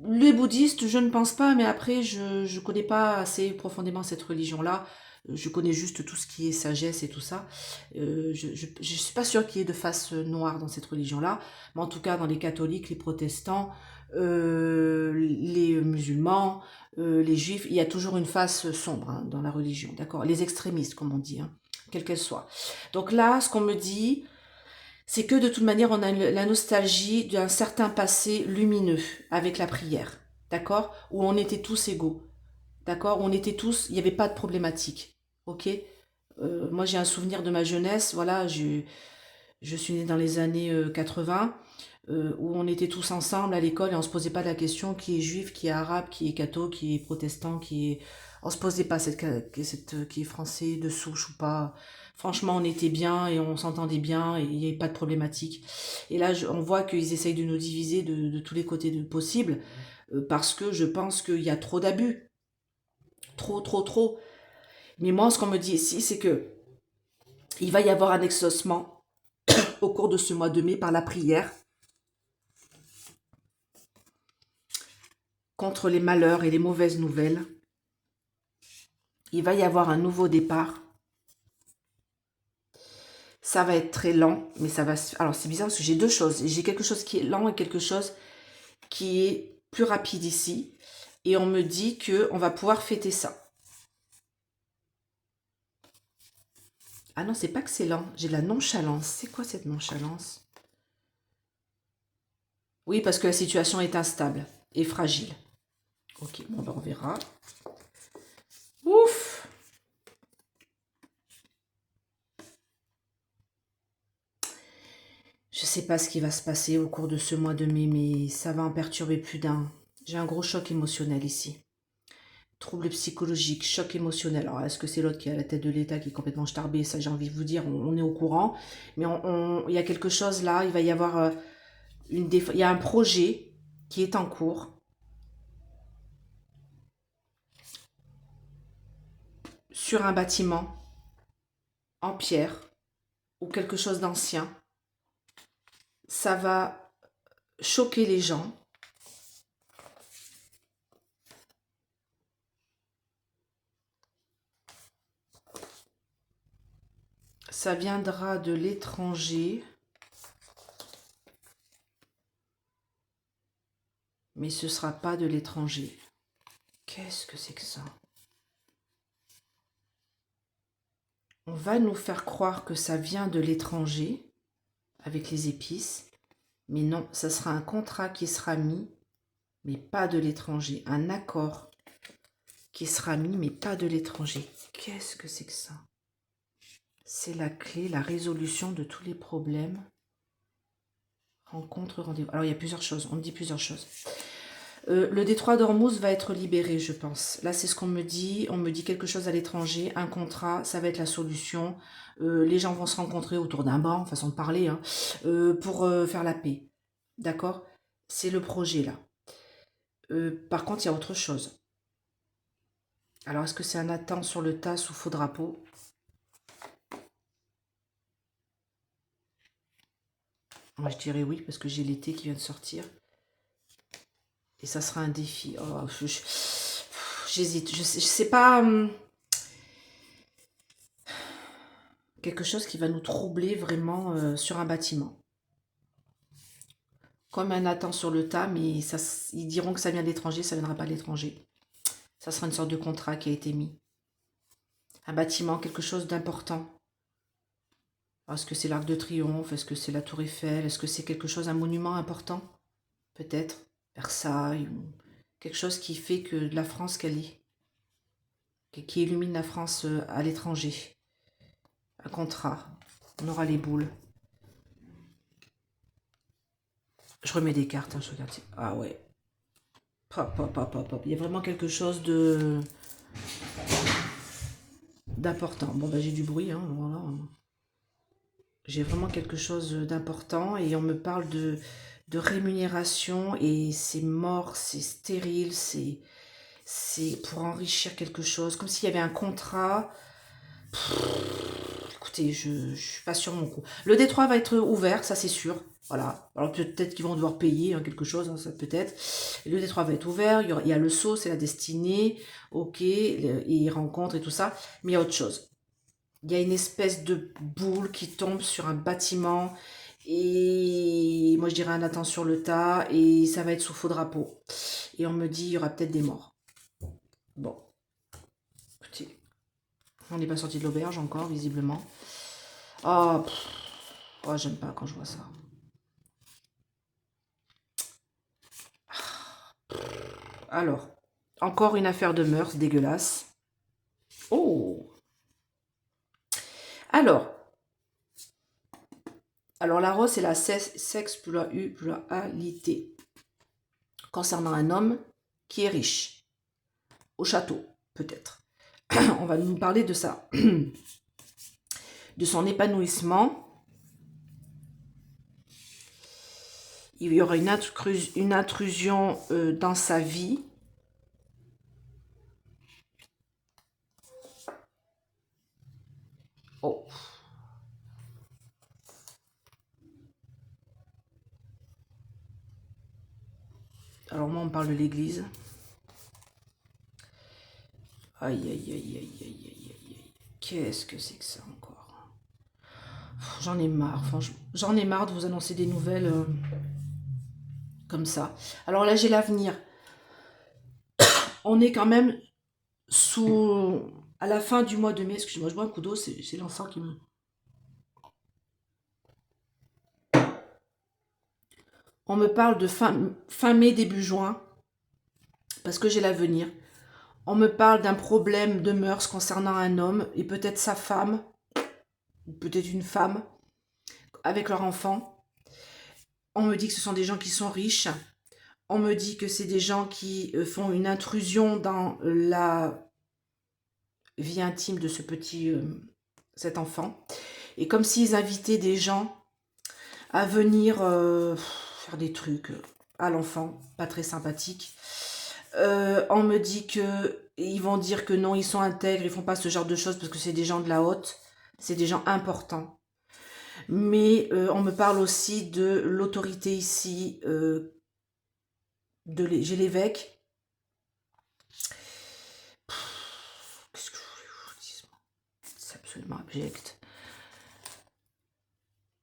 Les bouddhistes, je ne pense pas, mais après, je ne connais pas assez profondément cette religion-là. Je connais juste tout ce qui est sagesse et tout ça. Je suis pas sûre qu'il y ait de face noire dans cette religion-là, mais en tout cas, dans les catholiques, les protestants, les musulmans, les juifs, il y a toujours une face sombre hein, dans la religion, d'accord? Les extrémistes, comme on dit, hein, quelle qu'elle soit. Donc là, ce qu'on me dit, c'est que de toute manière, on a la nostalgie d'un certain passé lumineux avec la prière, d'accord? Où on était tous égaux, d'accord? Où on était tous, il n'y avait pas de problématique, ok? Moi, j'ai un souvenir de ma jeunesse, voilà, je suis née dans les années 80, où on était tous ensemble à l'école et on se posait pas la question qui est juif, qui est arabe, qui est catho, qui est protestant, qui est... On se posait pas qui est français, de souche ou pas. Franchement, on était bien et on s'entendait bien et il n'y avait pas de problématique. Et là, on voit qu'ils essayent de nous diviser de tous les côtés possibles parce que je pense qu'il y a trop d'abus. Trop, trop, trop. Mais moi, ce qu'on me dit ici, c'est que il va y avoir un exaucement au cours de ce mois de mai par la prière. contre les malheurs et les mauvaises nouvelles. Il va y avoir un nouveau départ. Ça va être très lent, mais ça va... Alors, c'est bizarre parce que j'ai deux choses. J'ai quelque chose qui est lent et quelque chose qui est plus rapide ici. Et on me dit qu'on va pouvoir fêter ça. Ah non, c'est pas que c'est lent. J'ai de la nonchalance. C'est quoi cette nonchalance? Oui, parce que la situation est instable et fragile. Ok, bon, ben on verra. Ouf! Je sais pas ce qui va se passer au cours de ce mois de mai, mais ça va en perturber plus d'un. J'ai un gros choc émotionnel ici. Trouble psychologique, choc émotionnel. Alors, est-ce que c'est l'autre qui est à la tête de l'État qui est complètement starbé? Ça, j'ai envie de vous dire, on est au courant. Mais il y a quelque chose là, il va y avoir il y a un projet qui est en cours sur un bâtiment en pierre ou quelque chose d'ancien. Ça va choquer les gens. Ça viendra de l'étranger. Mais ce ne sera pas de l'étranger. Qu'est-ce que c'est que ça? On va nous faire croire que ça vient de l'étranger avec les épices. Mais non, ça sera un contrat qui sera mis, mais pas de l'étranger. Un accord qui sera mis, mais pas de l'étranger. Qu'est-ce que c'est que ça? C'est la clé, la résolution de tous les problèmes. Rencontre, rendez-vous. Alors, il y a plusieurs choses. On me dit plusieurs choses. Le détroit d'Ormuz va être libéré, je pense. Là, c'est ce qu'on me dit. On me dit quelque chose à l'étranger, un contrat, ça va être la solution. Les gens vont se rencontrer autour d'un banc, façon de parler, hein, pour faire la paix. D'accord? C'est le projet, là. Par contre, il y a autre chose. Alors, est-ce que c'est un Nathan sur le tas sous faux drapeau? Moi, je dirais oui, parce que j'ai l'été qui vient de sortir. Et ça sera un défi. Oh, j'hésite. Je sais pas... quelque chose qui va nous troubler vraiment sur un bâtiment. Comme un Nathan sur le tas, mais ça, ils diront que ça vient de l'étranger, ça ne viendra pas de l'étranger. Ça sera une sorte de contrat qui a été mis. Un bâtiment, quelque chose d'important. Est-ce que c'est l'Arc de Triomphe? Est-ce que c'est la Tour Eiffel? Est-ce que c'est quelque chose, un monument important? Peut-être. Versailles. Quelque chose qui fait que la France qu'elle est. Qui illumine la France à l'étranger. Un contrat. On aura les boules. Je remets des cartes, hein, je regarde. Ah ouais. Pop, pop, pop, pop, pop. Il y a vraiment quelque chose d'important. Bon, bah, j'ai du bruit, hein, voilà. J'ai vraiment quelque chose d'important et on me parle de rémunération et c'est mort, c'est stérile, c'est pour enrichir quelque chose, comme s'il y avait un contrat. Écoutez, je ne suis pas sur mon coup. Le Détroit va être ouvert, ça c'est sûr. Voilà. Alors peut-être qu'ils vont devoir payer hein, quelque chose, hein, ça peut-être. Le Détroit va être ouvert, il y a le saut, c'est la destinée, ok, ils rencontrent et tout ça, mais il y a autre chose. Il y a une espèce de boule qui tombe sur un bâtiment et moi je dirais un attend sur le tas et ça va être sous faux drapeau. Et on me dit il y aura peut-être des morts. Bon, écoutez, on n'est pas sorti de l'auberge encore visiblement. Oh, oh j'aime pas quand je vois ça. Alors, encore une affaire de mœurs dégueulasse. Oh. Alors la rose, c'est la sexualité. Concernant un homme qui est riche. Au château, peut-être. On va nous parler de ça. De son épanouissement. Il y aura une intrusion dans sa vie. Oh. Alors moi, on parle de l'église. Aïe, aïe, aïe, aïe, aïe, aïe, aïe, aïe. Qu'est-ce que c'est que ça encore? J'en ai marre, franchement. J'en ai marre de vous annoncer des nouvelles comme ça. Alors là, j'ai l'avenir. On est quand même à la fin du mois de mai. Excusez-moi, je bois un coup d'eau, c'est l'enfant qui me... On me parle de fin mai, début juin, parce que j'ai l'avenir. On me parle d'un problème de mœurs concernant un homme et peut-être sa femme, ou peut-être une femme, avec leur enfant. On me dit que ce sont des gens qui sont riches. On me dit que c'est des gens qui font une intrusion dans la vie intime de cet enfant. Et comme s'ils invitaient des gens à venir faire des trucs à l'enfant, pas très sympathique. On me dit que ils vont dire que non, ils sont intègres, ils font pas ce genre de choses parce que c'est des gens de la haute, c'est des gens importants. Mais on me parle aussi de l'autorité ici, j'ai l'évêque. Qu'est-ce que je voulais vous dire? C'est absolument abject.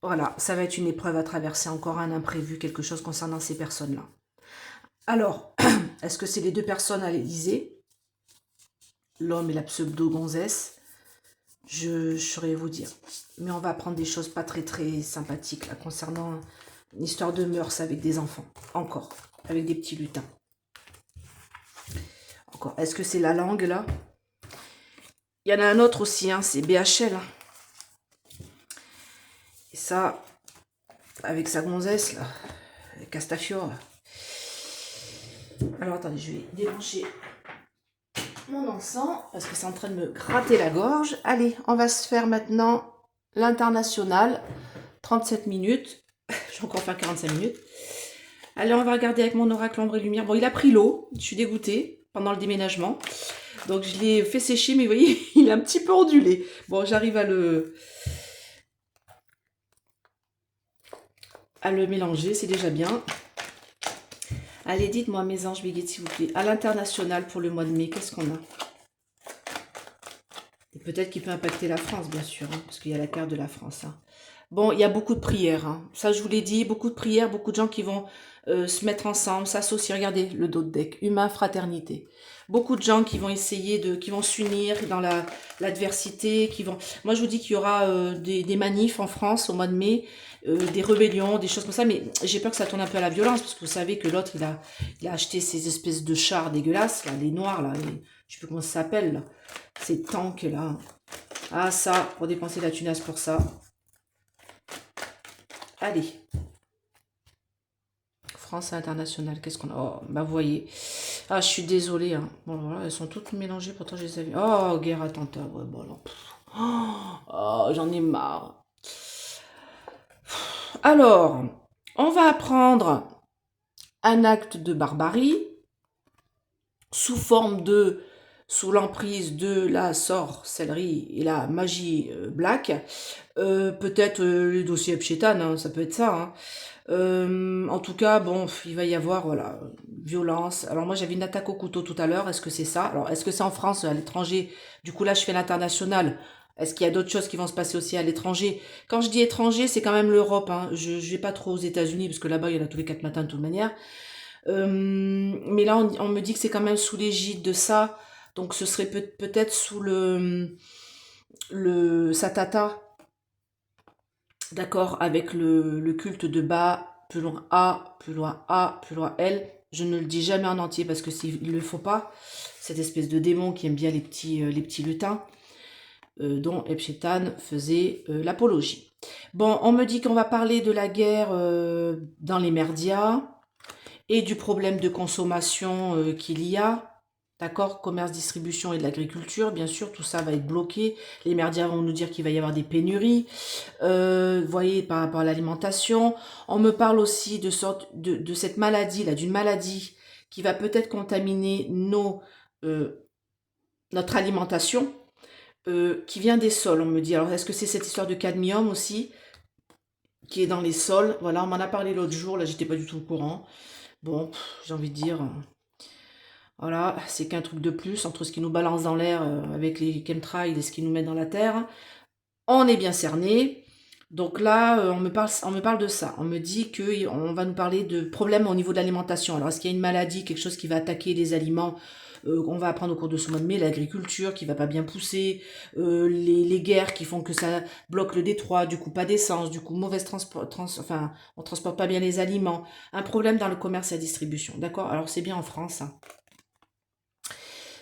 Voilà, ça va être une épreuve à traverser, encore un imprévu, quelque chose concernant ces personnes-là. Alors, est-ce que c'est les deux personnes à l'Élysée, l'homme et la pseudo-gonzesse? Je saurais vous dire. Mais on va apprendre des choses pas très très sympathiques là, concernant une histoire de mœurs avec des enfants. Encore, avec des petits lutins. Encore, est-ce que c'est la langue là? Il y en a un autre aussi, hein, c'est BHL. Hein. Et ça, avec sa gonzesse là, Castafiore. Alors attendez, je vais débrancher mon encens parce que c'est en train de me gratter la gorge. Allez, on va se faire maintenant l'international. 37 minutes. Je vais encore faire 45 minutes. Allez, on va regarder avec mon oracle ombre et lumière. Bon, il a pris l'eau. Je suis dégoûtée pendant le déménagement. Donc, je l'ai fait sécher, mais vous voyez, il est un petit peu ondulé. Bon, j'arrive à le mélanger. C'est déjà bien. Allez, dites-moi, mes anges béguettes, s'il vous plaît. À l'international pour le mois de mai, qu'est-ce qu'on a? Et peut-être qu'il peut impacter la France, bien sûr, hein, parce qu'il y a la carte de la France. Hein. Bon, il y a beaucoup de prières. Hein. Ça, je vous l'ai dit, beaucoup de prières, beaucoup de gens qui vont se mettre ensemble, s'associer. Regardez le dos de deck, humain, fraternité. Beaucoup de gens qui vont essayer qui vont s'unir dans l'adversité, qui vont... Moi, je vous dis qu'il y aura des manifs en France au mois de mai, des rébellions, des choses comme ça, mais j'ai peur que ça tourne un peu à la violence, parce que vous savez que l'autre, il a acheté ces espèces de chars dégueulasses, là, les noirs, là, je sais plus comment ça s'appelle, là, ces tanks, là. Ah, ça, pour dépenser la tunasse pour ça. Allez. France internationale, qu'est-ce qu'on a? Oh, bah vous voyez. Ah, je suis désolée. Hein. Bon, voilà, elles sont toutes mélangées, pourtant je les avais. Oh, guerre, attentat. Ouais, bon, non. Oh, j'en ai marre. Alors, on va apprendre un acte de barbarie sous l'emprise de la sorcellerie et la magie black. Peut-être le dossier Epstein, hein, ça peut être ça. Hein. En tout cas, bon, il va y avoir, voilà, violence. Alors moi, j'avais une attaque au couteau tout à l'heure. Est-ce que c'est ça? Alors, est-ce que c'est en France, à l'étranger? Du coup, là, je fais l'international. Est-ce qu'il y a d'autres choses qui vont se passer aussi à l'étranger? Quand je dis étranger, c'est quand même l'Europe. Hein. Je vais pas trop aux États-Unis, parce que là-bas, il y en a tous les 4 matins de toute manière. Mais là, on me dit que c'est quand même sous l'égide de ça. Donc, ce serait peut-être sous le Satata. D'accord, avec le culte de Ba, plus loin A, plus loin A, plus loin L. Je ne le dis jamais en entier parce que il ne le faut pas. Cette espèce de démon qui aime bien les petits lutins, dont Epstein faisait l'apologie. Bon, on me dit qu'on va parler de la guerre dans les merdias et du problème de consommation qu'il y a. D'accord, commerce, distribution et de l'agriculture, bien sûr, tout ça va être bloqué. Les merdias vont nous dire qu'il va y avoir des pénuries. Vous voyez, par rapport à l'alimentation. On me parle aussi de cette maladie-là, d'une maladie qui va peut-être contaminer notre alimentation, qui vient des sols, on me dit. Alors, est-ce que c'est cette histoire de cadmium aussi, qui est dans les sols? Voilà, on m'en a parlé l'autre jour, là, j'étais pas du tout au courant. Bon, j'ai envie de dire... Voilà, c'est qu'un truc de plus entre ce qui nous balance dans l'air avec les chemtrails et ce qui nous met dans la terre. On est bien cerné. Donc là, on me parle de ça. On me dit qu'on va nous parler de problèmes au niveau de l'alimentation. Alors, est-ce qu'il y a une maladie, quelque chose qui va attaquer les aliments qu'on va apprendre au cours de ce mois de mai, l'agriculture qui va pas bien pousser, les guerres qui font que ça bloque le détroit, du coup pas d'essence, du coup mauvaise enfin, on transporte pas bien les aliments, un problème dans le commerce et la distribution. D'accord? Alors c'est bien en France, hein.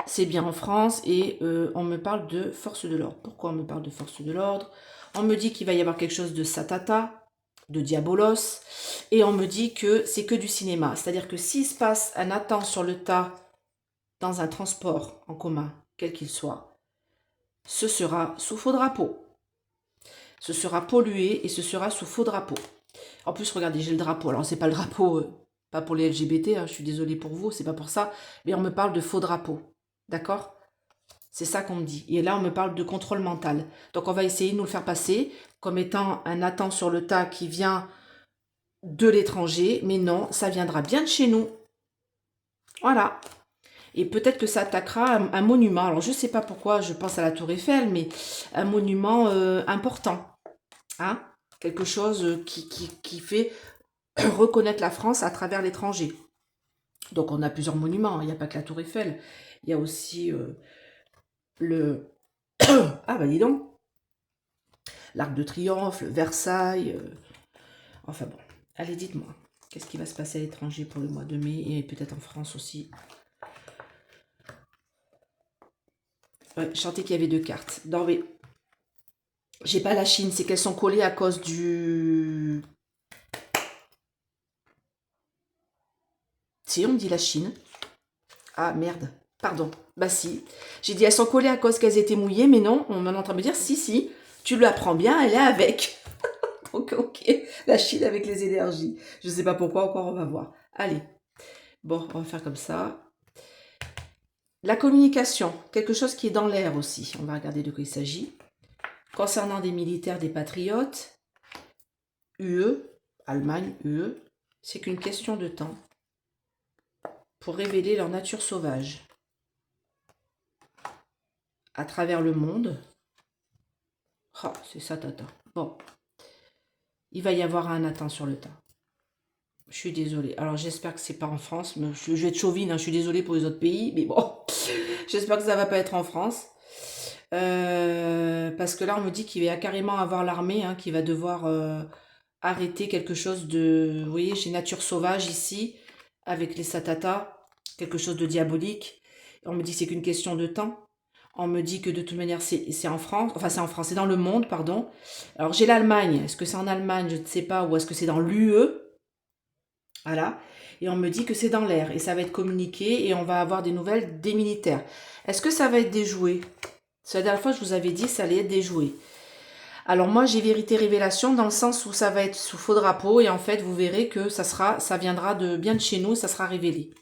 C'est bien en France et on me parle de force de l'ordre. Pourquoi on me parle de force de l'ordre? On me dit qu'il va y avoir quelque chose de satata, de diabolos, et on me dit que c'est que du cinéma. C'est-à-dire que s'il se passe un attentat sur le tas dans un transport en commun, quel qu'il soit, ce sera sous faux drapeau. Ce sera pollué et ce sera sous faux drapeau. En plus, regardez, j'ai le drapeau. Alors, c'est pas le drapeau, pas pour les LGBT, hein, je suis désolée pour vous, c'est pas pour ça, mais on me parle de faux drapeau. D'accord? C'est ça qu'on me dit. Et là, on me parle de contrôle mental. Donc, on va essayer de nous le faire passer comme étant un attentat sur le tas qui vient de l'étranger. Mais non, ça viendra bien de chez nous. Voilà. Et peut-être que ça attaquera un monument. Alors, je ne sais pas pourquoi je pense à la Tour Eiffel, mais un monument important. Hein? Quelque chose qui fait reconnaître la France à travers l'étranger. Donc, on a plusieurs monuments. Il n'y a pas que la Tour Eiffel. Il y a aussi le... ah, bah dis donc. L'Arc de Triomphe, Versailles. Enfin bon, allez, dites-moi. Qu'est-ce qui va se passer à l'étranger pour le mois de mai et peut-être en France aussi? Ouais, je sentais qu'il y avait deux cartes. Non, mais j'ai pas la Chine, c'est qu'elles sont collées à cause du... Si, on me dit la Chine. Ah, merde. Pardon. Bah si. J'ai dit elles sont collées à cause qu'elles étaient mouillées, mais non, on est en train de me dire si, si. Tu l'apprends bien, elle est avec. Donc, ok. La Chine avec les énergies. Je sais pas pourquoi, encore on va voir. Allez. Bon, on va faire comme ça. La communication, quelque chose qui est dans l'air aussi. On va regarder de quoi il s'agit. Concernant des militaires, des patriotes, UE, Allemagne, UE, c'est qu'une question de temps pour révéler leur nature sauvage à travers le monde. Oh, c'est ça, tata. Bon, il va y avoir un atteint sur le tas. Je suis désolée. Alors, j'espère que c'est pas en France. Mais je vais être chauvine, hein, je suis désolée pour les autres pays. Mais bon, j'espère que ça va pas être en France. Parce que là, on me dit qu'il va carrément avoir l'armée hein, qui va devoir arrêter quelque chose de... Vous voyez, j'ai nature sauvage ici, avec les satata, quelque chose de diabolique. On me dit que c'est qu'une question de temps. On me dit que de toute manière, c'est en France. Enfin, c'est en France, c'est dans le monde, pardon. Alors, j'ai l'Allemagne. Est-ce que c'est en Allemagne? Je ne sais pas. Ou est-ce que c'est dans l'UE? Voilà. Et on me dit que c'est dans l'air. Et ça va être communiqué et on va avoir des nouvelles des militaires. Est-ce que ça va être déjoué? C'est la dernière fois, je vous avais dit, ça allait être déjoué. Alors moi, j'ai vérité révélation dans le sens où ça va être sous faux drapeau et en fait, vous verrez que ça viendra de bien de chez nous, ça sera révélé.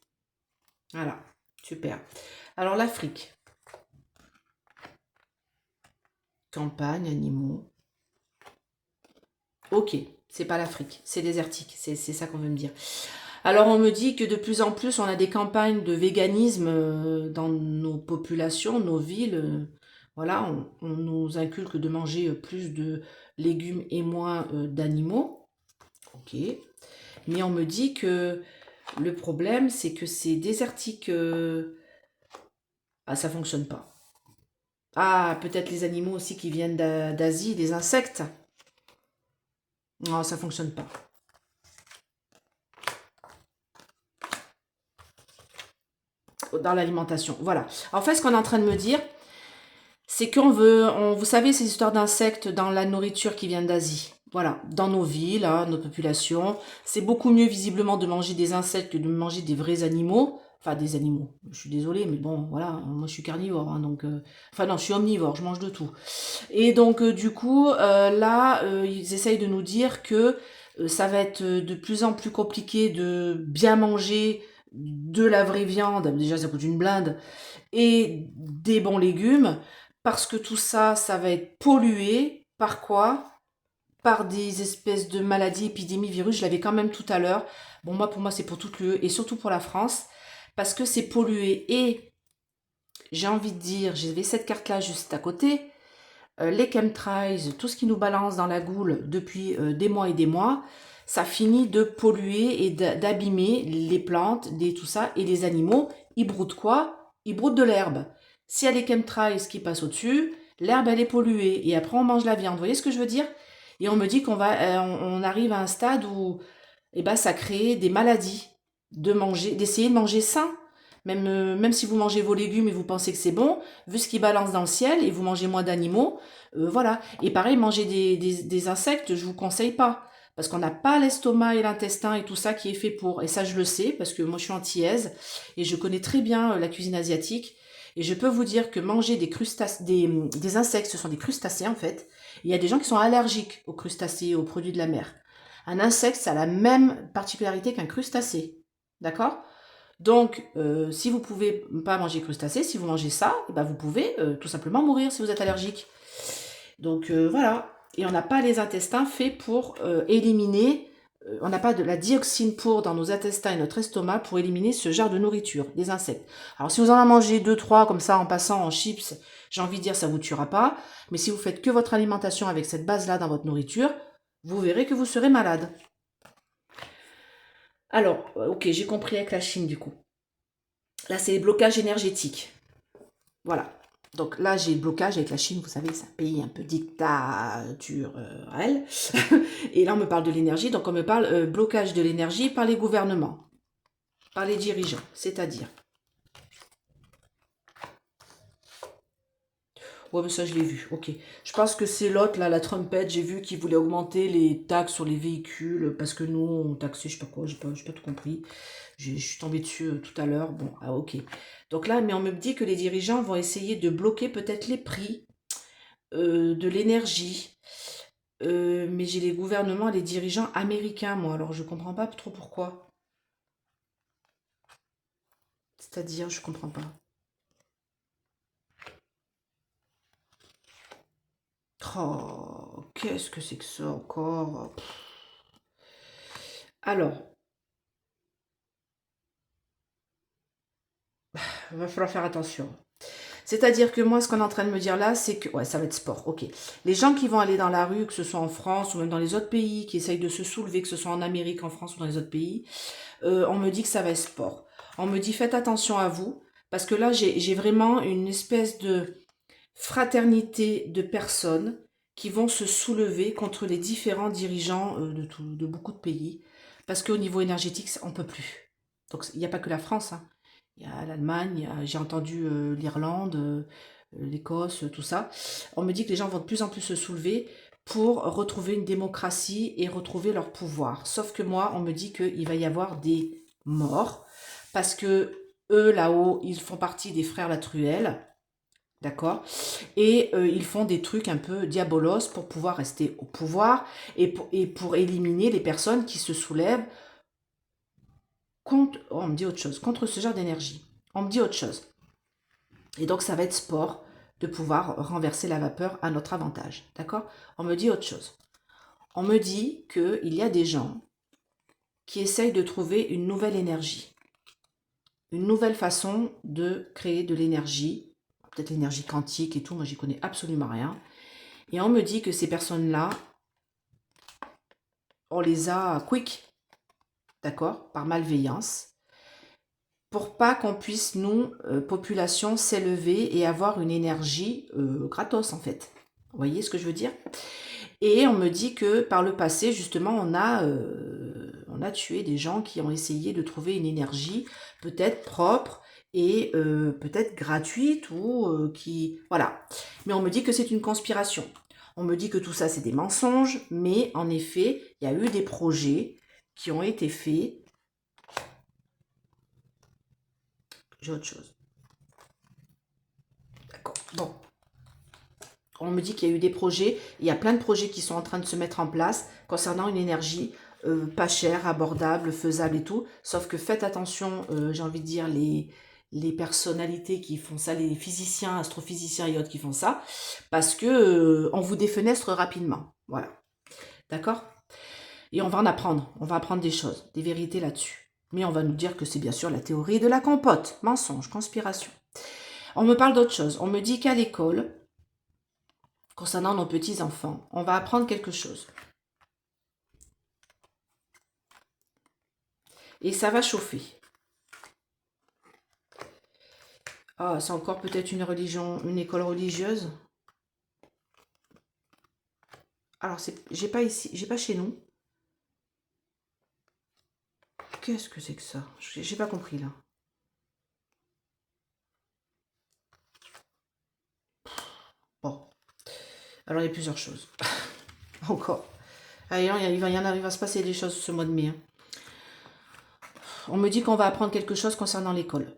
Voilà, super. Alors l'Afrique. Campagne, animaux. Ok, c'est pas l'Afrique, c'est désertique, c'est ça qu'on veut me dire. Alors on me dit que de plus en plus, on a des campagnes de véganisme dans nos populations, nos villes. Voilà, on nous inculque de manger plus de légumes et moins d'animaux. Ok. Mais on me dit que le problème, c'est que c'est désertique. Ah, ça fonctionne pas. Ah, peut-être les animaux aussi qui viennent d'Asie, des insectes. Non, ça fonctionne pas. Dans l'alimentation, voilà. En fait, ce qu'on est en train de me dire, c'est qu'on veut, vous savez, ces histoires d'insectes dans la nourriture qui vient d'Asie. Voilà, dans nos villes, hein, nos populations, c'est beaucoup mieux visiblement de manger des insectes que de manger des vrais animaux. Enfin, des animaux. Je suis désolée, mais bon, voilà, moi je suis carnivore, hein, donc... enfin non, je suis omnivore, je mange de tout. Et donc, du coup, là, ils essayent de nous dire que ça va être de plus en plus compliqué de bien manger de la vraie viande. Déjà, ça coûte une blinde. Et des bons légumes, parce que tout ça, ça va être pollué. Par quoi? Par des espèces de maladies, épidémies, virus. Je l'avais quand même tout à l'heure. Bon, moi, pour moi, c'est pour toute l'UE et surtout pour la France. parce que c'est pollué. Et j'ai envie de dire, j'avais cette carte-là juste à côté, les chemtrails, tout ce qui nous balance dans la goule depuis des mois et des mois, ça finit de polluer et d'abîmer les plantes, tout ça, et les animaux, ils broutent quoi? Ils broutent de l'herbe. S'il y a les chemtrails qui passent au-dessus, l'herbe elle est polluée, et après on mange la viande. Vous voyez ce que je veux dire? Et on me dit qu'on va, on arrive à un stade où eh ben, ça crée des maladies, d'essayer de manger sain. Même si vous mangez vos légumes et vous pensez que c'est bon, vu ce qui balance dans le ciel et vous mangez moins d'animaux, voilà. Et pareil, manger des insectes, je vous conseille pas. Parce qu'on n'a pas l'estomac et l'intestin et tout ça qui est fait pour. Et ça, je le sais, parce que moi, je suis antillaise et je connais très bien la cuisine asiatique. Et je peux vous dire que manger des insectes, ce sont des crustacés en fait. Il y a des gens qui sont allergiques aux crustacés, aux produits de la mer. Un insecte, ça a la même particularité qu'un crustacé. D'accord? Donc, si vous pouvez pas manger crustacés, si vous mangez ça, eh ben vous pouvez tout simplement mourir si vous êtes allergique. Donc voilà. Et on n'a pas les intestins faits pour éliminer, on n'a pas de la dioxine pour dans nos intestins et notre estomac pour éliminer ce genre de nourriture, des insectes. Alors si vous en avez mangé 2-3 comme ça en passant en chips, j'ai envie de dire ça vous tuera pas. Mais si vous faites que votre alimentation avec cette base-là dans votre nourriture, vous verrez que vous serez malade. Alors, ok, j'ai compris avec la Chine du coup. Là, c'est les blocages énergétiques. Voilà. Donc là, j'ai le blocage avec la Chine. Vous savez, c'est un pays un peu dictaturel. Et là, on me parle de l'énergie. Donc, on me parle blocage de l'énergie par les gouvernements, par les dirigeants. C'est-à-dire... Ouais, mais ça, je l'ai vu. Ok. Je pense que c'est l'autre, là, la Trumpette. J'ai vu qu'il voulait augmenter les taxes sur les véhicules parce que nous, on taxait, je sais pas quoi, j'ai pas tout compris. Je suis tombée dessus tout à l'heure. Bon, ah, ok. Donc là, mais on me dit que les dirigeants vont essayer de bloquer peut-être les prix de l'énergie. Mais j'ai les gouvernements et les dirigeants américains, moi. Alors, je comprends pas trop pourquoi. C'est-à-dire, je comprends pas. Oh, qu'est-ce que c'est que ça encore? Alors, il va falloir faire attention. C'est-à-dire que moi, ce qu'on est en train de me dire là, c'est que... Ouais, ça va être sport, ok. Les gens qui vont aller dans la rue, que ce soit en France ou même dans les autres pays, qui essayent de se soulever, que ce soit en Amérique, en France ou dans les autres pays, on me dit que ça va être sport. On me dit faites attention à vous, parce que là, j'ai vraiment une espèce de fraternité de personnes qui vont se soulever contre les différents dirigeants de beaucoup de pays, parce qu'au niveau énergétique, on ne peut plus. Donc, il n'y a pas que la France, hein. Il y a l'Allemagne, j'ai entendu l'Irlande, l'Écosse, tout ça. On me dit que les gens vont de plus en plus se soulever pour retrouver une démocratie et retrouver leur pouvoir. Sauf que moi, on me dit qu'il va y avoir des morts, parce que eux, là-haut, ils font partie des frères Latruelle, d'accord? Et ils font des trucs un peu diabolos pour pouvoir rester au pouvoir et pour éliminer les personnes qui se soulèvent contre, oh, on me dit autre chose, contre ce genre d'énergie. On me dit autre chose. Et donc, ça va être sport de pouvoir renverser la vapeur à notre avantage. D'accord? On me dit autre chose. On me dit qu'il y a des gens qui essayent de trouver une nouvelle énergie. Une nouvelle façon de créer de l'énergie. Peut-être l'énergie quantique et tout. Moi, j'y connais absolument rien. Et on me dit que ces personnes-là, on les a quick. D'accord? Par malveillance. Pour pas qu'on puisse, nous, population, s'élever et avoir une énergie gratos, en fait. Vous voyez ce que je veux dire? Et on me dit que par le passé, justement, on a tué des gens qui ont essayé de trouver une énergie peut-être propre et peut-être gratuite ou qui... Voilà. Mais on me dit que c'est une conspiration. On me dit que tout ça, c'est des mensonges, mais en effet, il y a eu des projets qui ont été faits. J'ai autre chose. D'accord. Bon. On me dit qu'il y a eu des projets, il y a plein de projets qui sont en train de se mettre en place concernant une énergie pas chère, abordable, faisable et tout. Sauf que faites attention, j'ai envie de dire, les personnalités qui font ça, les physiciens, astrophysiciens et autres qui font ça, parce que on vous défenestre rapidement. Voilà. D'accord? Et on va en apprendre. On va apprendre des choses, des vérités là-dessus. Mais on va nous dire que c'est bien sûr la théorie de la compote. Mensonge, conspiration. On me parle d'autre chose. On me dit qu'à l'école, concernant nos petits-enfants, on va apprendre quelque chose. Et ça va chauffer. Ah, c'est encore peut-être une religion, une école religieuse. Alors, j'ai pas ici, j'ai pas chez nous. Qu'est-ce que c'est que ça? J'ai pas compris là. Bon. Alors, il y a plusieurs choses. Encore. Allez, il va se passer des choses ce mois de mai. Hein. On me dit qu'on va apprendre quelque chose concernant l'école.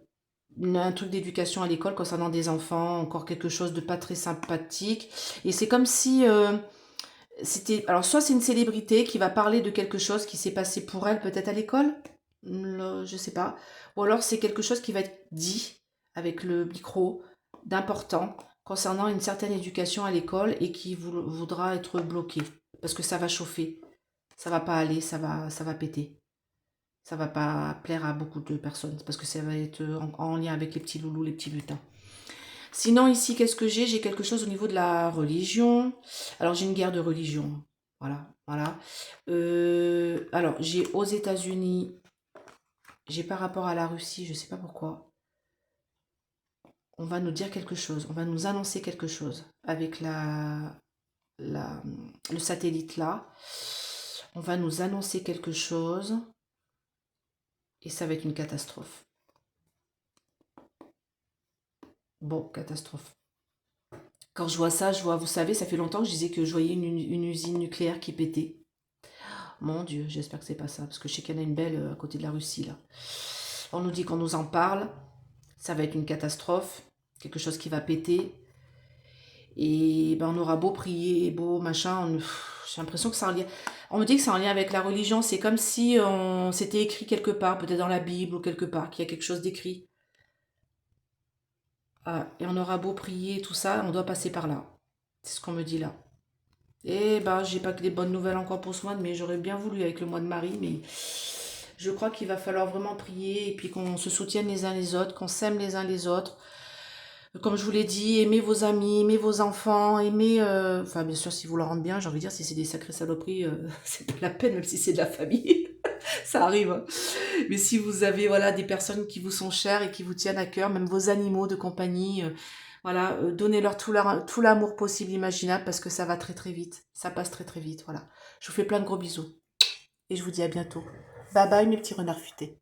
Un truc d'éducation à l'école concernant des enfants, encore quelque chose de pas très sympathique. Et c'est comme si c'était... Alors, soit c'est une célébrité qui va parler de quelque chose qui s'est passé pour elle, peut-être à l'école, je sais pas. Ou alors c'est quelque chose qui va être dit avec le micro d'important concernant une certaine éducation à l'école et qui voudra être bloqué. Parce que ça va chauffer, ça va pas aller, ça va péter. Ça va pas plaire à beaucoup de personnes parce que ça va être en lien avec les petits loulous, les petits lutins. Sinon, ici, qu'est-ce que j'ai? J'ai quelque chose au niveau de la religion. Alors, j'ai une guerre de religion. Voilà, voilà. Alors, j'ai aux États-Unis, j'ai par rapport à la Russie, je sais pas pourquoi. On va nous dire quelque chose, on va nous annoncer quelque chose avec le satellite là. On va nous annoncer quelque chose et ça va être une catastrophe. Bon, catastrophe. Quand je vois ça, je vois, vous savez, ça fait longtemps que je disais que je voyais une usine nucléaire qui pétait. Mon Dieu, j'espère que c'est pas ça, parce que je sais qu'il y en a une belle à côté de la Russie, là. On nous dit qu'on nous en parle, ça va être une catastrophe, quelque chose qui va péter. Et ben, on aura beau prier, beau machin, j'ai l'impression que c'est en lien. On me dit que c'est en lien avec la religion, c'est comme si on s'était écrit quelque part, peut-être dans la Bible ou quelque part, qu'il y a quelque chose d'écrit. Ah, et on aura beau prier, tout ça, on doit passer par là. C'est ce qu'on me dit là. Et ben, j'ai pas que des bonnes nouvelles encore pour ce mois, mais j'aurais bien voulu avec le mois de Marie, mais je crois qu'il va falloir vraiment prier et puis qu'on se soutienne les uns les autres, qu'on s'aime les uns les autres. Comme je vous l'ai dit, aimez vos amis, aimez vos enfants, aimez... Enfin, bien sûr, si vous leur rendez bien, j'ai envie de dire, si c'est des sacrées saloperies, c'est pas la peine, même si c'est de la famille. Ça arrive. Hein. Mais si vous avez voilà, des personnes qui vous sont chères et qui vous tiennent à cœur, même vos animaux de compagnie, voilà, donnez-leur tout l'amour possible, imaginable, parce que ça va très très vite. Ça passe très très vite, voilà. Je vous fais plein de gros bisous. Et je vous dis à bientôt. Bye bye mes petits renards futés.